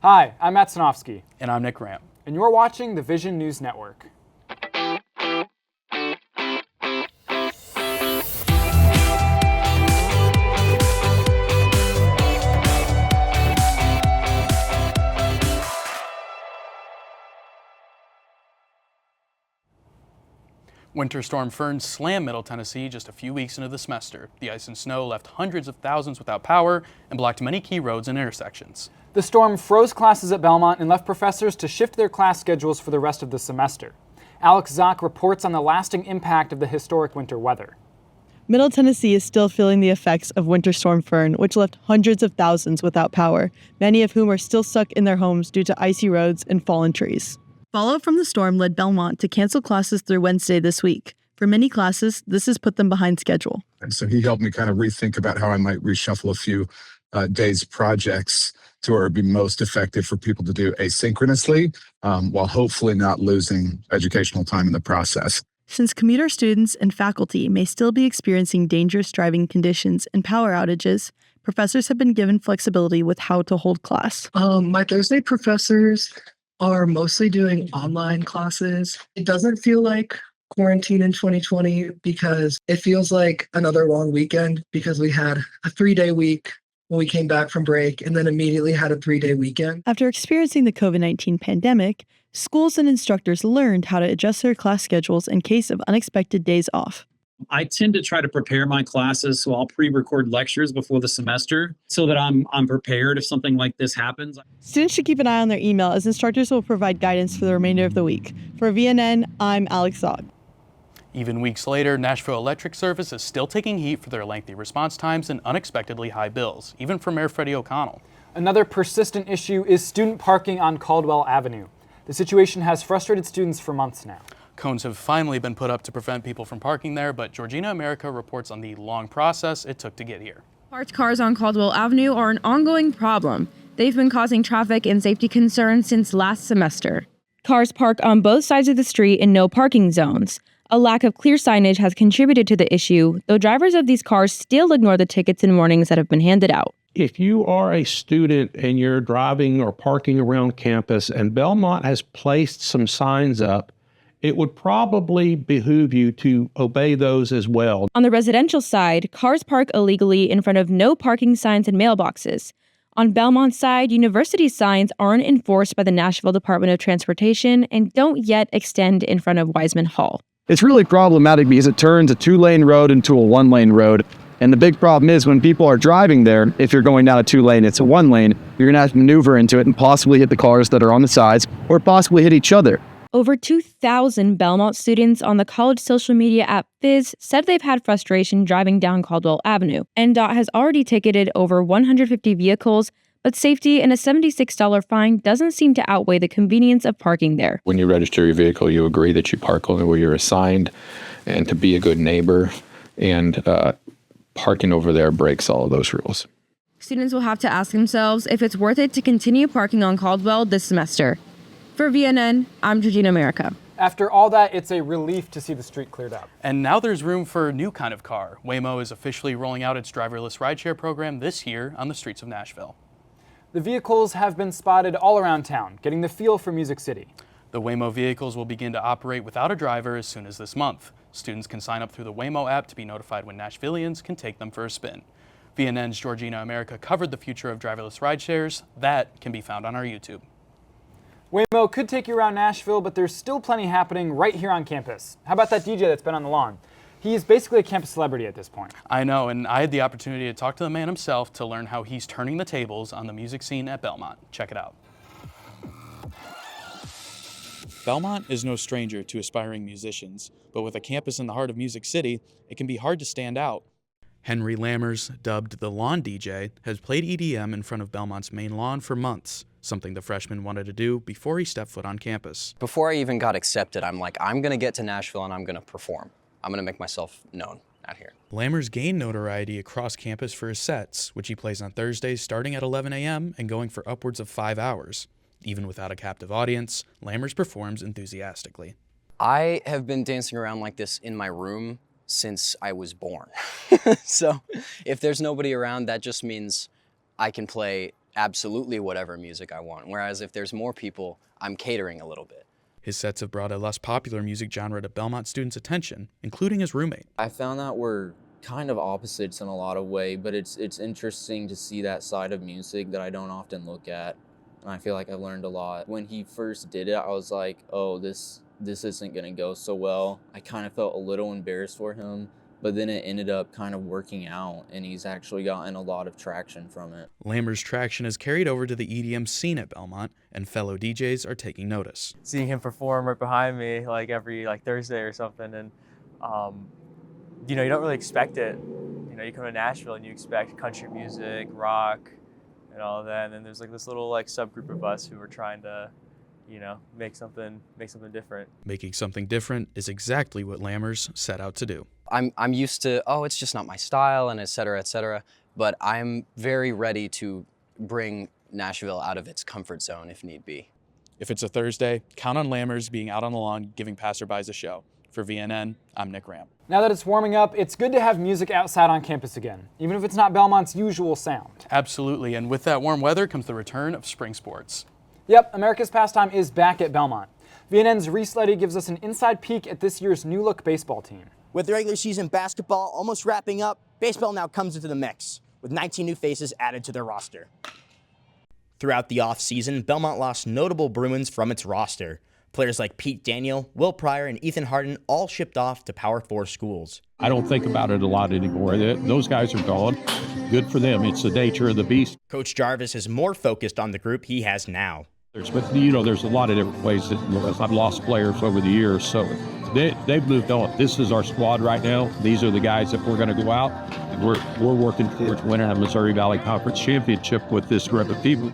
Hi, I'm Matt Sinofsky. And I'm Nick Rampe. And you're watching the Vision News Network. Winter Storm Fern slammed Middle Tennessee just a few weeks into the semester. The ice and snow left hundreds of thousands without power and blocked many key roads and intersections. The storm froze classes at Belmont and left professors to shift their class schedules for the rest of the semester. Alex Zock reports on the lasting impact of the historic winter weather. Middle Tennessee is still feeling the effects of Winter Storm Fern, which left hundreds of thousands without power, many of whom are still stuck in their homes due to icy roads and fallen trees. Fallout from the storm led Belmont to cancel classes through Wednesday this week. For many classes, this has put them behind schedule. And so he helped me kind of rethink about how I might reshuffle a few days' projects to where it'd be most effective for people to do asynchronously, while hopefully not losing educational time in the process. Since commuter students and faculty may still be experiencing dangerous driving conditions and power outages, professors have been given flexibility with how to hold class. My Thursday professors are mostly doing online classes. It doesn't feel like quarantine in 2020 because it feels like another long weekend because we had a 3-day week when we came back from break and then immediately had a 3-day weekend. After experiencing the COVID-19 pandemic, schools and instructors learned how to adjust their class schedules in case of unexpected days off. I tend to try to prepare my classes, so I'll pre-record lectures before the semester so that I'm prepared if something like this happens. Students should keep an eye on their email as instructors will provide guidance for the remainder of the week. For VNN, I'm Alex Zock. Even weeks later, Nashville Electric Service is still taking heat for their lengthy response times and unexpectedly high bills, even from Mayor Freddie O'Connell. Another persistent issue is student parking on Caldwell Avenue. The situation has frustrated students for months now. Cones have finally been put up to prevent people from parking there, but Georgina America reports on the long process it took to get here. Parked cars on Caldwell Avenue are an ongoing problem. They've been causing traffic and safety concerns since last semester. Cars park on both sides of the street in no parking zones. A lack of clear signage has contributed to the issue, though drivers of these cars still ignore the tickets and warnings that have been handed out. If you are a student and you're driving or parking around campus and Belmont has placed some signs up, it would probably behoove you to obey those as well. On the residential side, cars park illegally in front of no parking signs and mailboxes. On Belmont's side, university signs aren't enforced by the Nashville Department of Transportation and don't yet extend in front of Wiseman Hall. It's really problematic because it turns a 2-lane road into a 1-lane road. And the big problem is when people are driving there, if you're going down a 2-lane, it's a 1-lane, you're going to have to maneuver into it and possibly hit the cars that are on the sides or possibly hit each other. Over 2,000 Belmont students on the college social media app Fizz said they've had frustration driving down Caldwell Avenue. NDOT has already ticketed over 150 vehicles, but safety and a $76 fine doesn't seem to outweigh the convenience of parking there. When you register your vehicle, you agree that you park only where you're assigned and to be a good neighbor, and parking over there breaks all of those rules. Students will have to ask themselves if it's worth it to continue parking on Caldwell this semester. For VNN, I'm Georgina America. After all that, it's a relief to see the street cleared up. And now there's room for a new kind of car. Waymo is officially rolling out its driverless rideshare program this year on the streets of Nashville. The vehicles have been spotted all around town, getting the feel for Music City. The Waymo vehicles will begin to operate without a driver as soon as this month. Students can sign up through the Waymo app to be notified when Nashvillians can take them for a spin. VNN's Georgina America covered the future of driverless rideshares. That can be found on our YouTube. Waymo could take you around Nashville, but there's still plenty happening right here on campus. How about that DJ that's been on the lawn? He's basically a campus celebrity at this point. I know, and I had the opportunity to talk to the man himself to learn how he's turning the tables on the music scene at Belmont. Check it out. Belmont is no stranger to aspiring musicians, but with a campus in the heart of Music City, it can be hard to stand out. Henry Lammers, dubbed the Lawn DJ, has played EDM in front of Belmont's main lawn for months, something the freshman wanted to do before he stepped foot on campus. Before I even got accepted, I'm like, I'm gonna get to Nashville and I'm gonna perform. I'm gonna make myself known out here. Lammers gained notoriety across campus for his sets, which he plays on Thursdays starting at 11 a.m. and going for upwards of 5 hours. Even without a captive audience, Lammers performs enthusiastically. I have been dancing around like this in my room since I was born. So if there's nobody around, that just means I can play absolutely whatever music I want. Whereas if there's more people, I'm catering a little bit. His sets have brought a less popular music genre to Belmont students' attention, including his roommate. I found that we're kind of opposites in a lot of ways, but it's interesting to see that side of music that I don't often look at, and I feel like I've learned a lot. When he first did it, I was like, oh, this isn't gonna go so well. I kind of felt a little embarrassed for him, but then it ended up kind of working out, and he's actually gotten a lot of traction from it. Lammer's traction has carried over to the EDM scene at Belmont, and fellow DJs are taking notice. Seeing him perform right behind me, like every Thursday or something, and you know, you don't really expect it. You know, you come to Nashville and you expect country music, rock, and all of that, and then there's like this little subgroup of us who are trying to, you know, make something different. Making something different is exactly what Lammers set out to do. I'm used to, oh, it's just not my style, and et cetera, but I'm very ready to bring Nashville out of its comfort zone if need be. If it's a Thursday, count on Lammers being out on the lawn giving passerbys a show. For VNN, I'm Nick Rampe. Now that it's warming up, it's good to have music outside on campus again, even if it's not Belmont's usual sound. Absolutely, and with that warm weather comes the return of spring sports. Yep, America's Pastime is back at Belmont. VNN's Reese Leddy gives us an inside peek at this year's new-look baseball team. With regular season basketball almost wrapping up, baseball now comes into the mix, with 19 new faces added to their roster. Throughout the offseason, Belmont lost notable Bruins from its roster. Players like Pete Daniel, Will Pryor, and Ethan Harden all shipped off to Power 4 schools. I don't think about it a lot anymore. Those guys are gone. Good for them. It's the nature of the beast. Coach Jarvis is more focused on the group he has now. But, you know, there's a lot of different ways that I've lost players over the years, so they've moved on. This is our squad right now. These are the guys that we're going to go out. And we're working towards winning a Missouri Valley Conference championship with this group of people.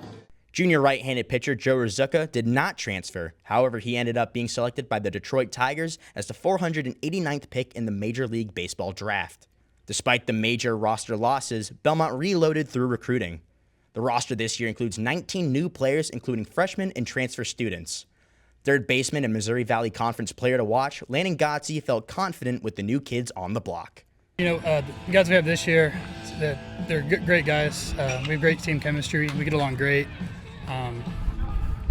Junior right-handed pitcher Joe Ruzicka did not transfer. However, he ended up being selected by the Detroit Tigers as the 489th pick in the Major League Baseball draft. Despite the major roster losses, Belmont reloaded through recruiting. The roster this year includes 19 new players, including freshmen and transfer students. Third baseman and Missouri Valley Conference player to watch, Landon Gotze felt confident with the new kids on the block. You know, the guys we have this year, they're great guys. We have great team chemistry. We get along great.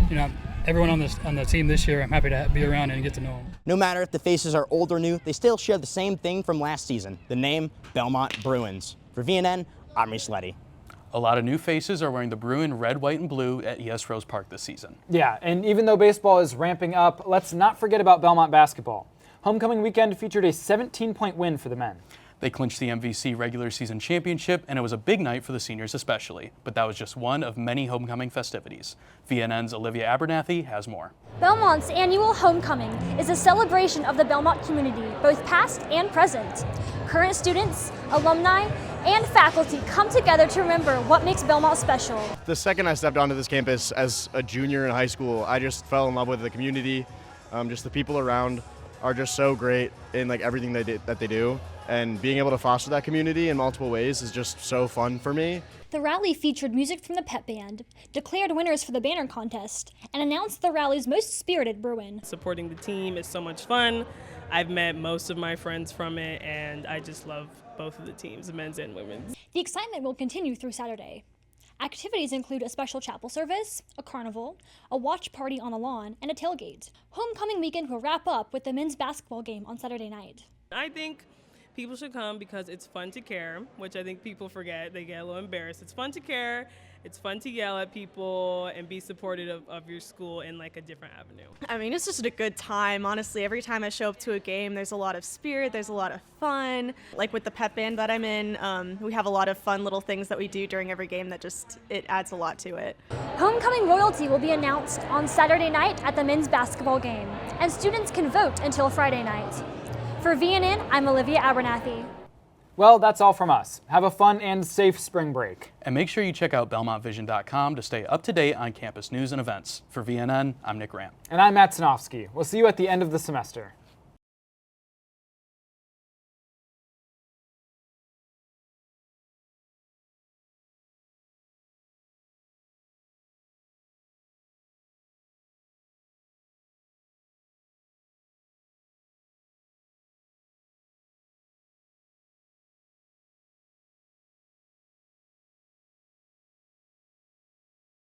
You know, everyone on the team this year, I'm happy to be around and get to know them. No matter if the faces are old or new, they still share the same thing from last season, the name Belmont Bruins. For VNN, I'm Reese Leddy. A lot of new faces are wearing the Bruin red, white, and blue at ES Rose Park this season. Yeah, and even though baseball is ramping up, let's not forget about Belmont basketball. Homecoming weekend featured a 17-point win for the men. They clinched the MVC regular season championship, and it was a big night for the seniors especially. But that was just one of many homecoming festivities. VNN's Olivia Abernathy has more. Belmont's annual homecoming is a celebration of the Belmont community, both past and present. Current students, alumni, and faculty come together to remember what makes Belmont special. The second I stepped onto this campus as a junior in high school, I just fell in love with the community. Just the people around are just so great in everything that they do. And being able to foster that community in multiple ways is just so fun for me. The rally featured music from the pep band, declared winners for the banner contest, and announced the rally's most spirited Bruin. Supporting the team is so much fun. I've met most of my friends from it, and I just love both of the teams, men's and women's. The excitement will continue through Saturday. Activities include a special chapel service, a carnival, a watch party on the lawn, and a tailgate. Homecoming weekend will wrap up with the men's basketball game on Saturday night. I think people should come because it's fun to care, which I think people forget. They get a little embarrassed. It's fun to care. It's fun to yell at people and be supportive of your school in a different avenue. I mean, it's just a good time. Honestly, every time I show up to a game, there's a lot of spirit, there's a lot of fun. Like with the pep band that I'm in, we have a lot of fun little things that we do during every game that it adds a lot to it. Homecoming royalty will be announced on Saturday night at the men's basketball game, and students can vote until Friday night. For VNN, I'm Olivia Abernathy. Well, that's all from us. Have a fun and safe spring break. And make sure you check out BelmontVision.com to stay up to date on campus news and events. For VNN, I'm Nick Rampe. And I'm Matt Sinofsky. We'll see you at the end of the semester.